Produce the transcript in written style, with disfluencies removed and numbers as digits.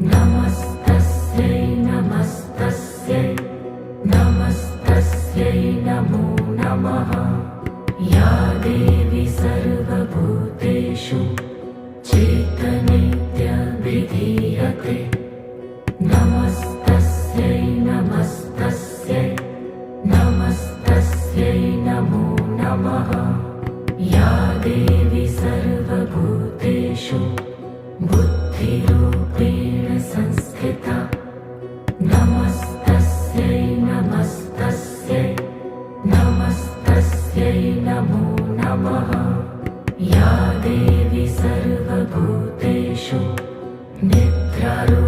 नमस्तस्यै नमस्तस्यै नमस्तस्यै नमो नमः। या देवी सर्वभूतेषु चेतनेत्यभिधीयते। नमस्तस्यै नमस्तस्यै नमस्तस्यै नमो नमः। या देवी सर्वभूतेषु बुद्धिरूपेण संस्थिता। नमस्तस्यै नमस्तस्यै नमस्तस्यै नमो नमः। या देवी सर्वभूतेषु निद्रारूपेण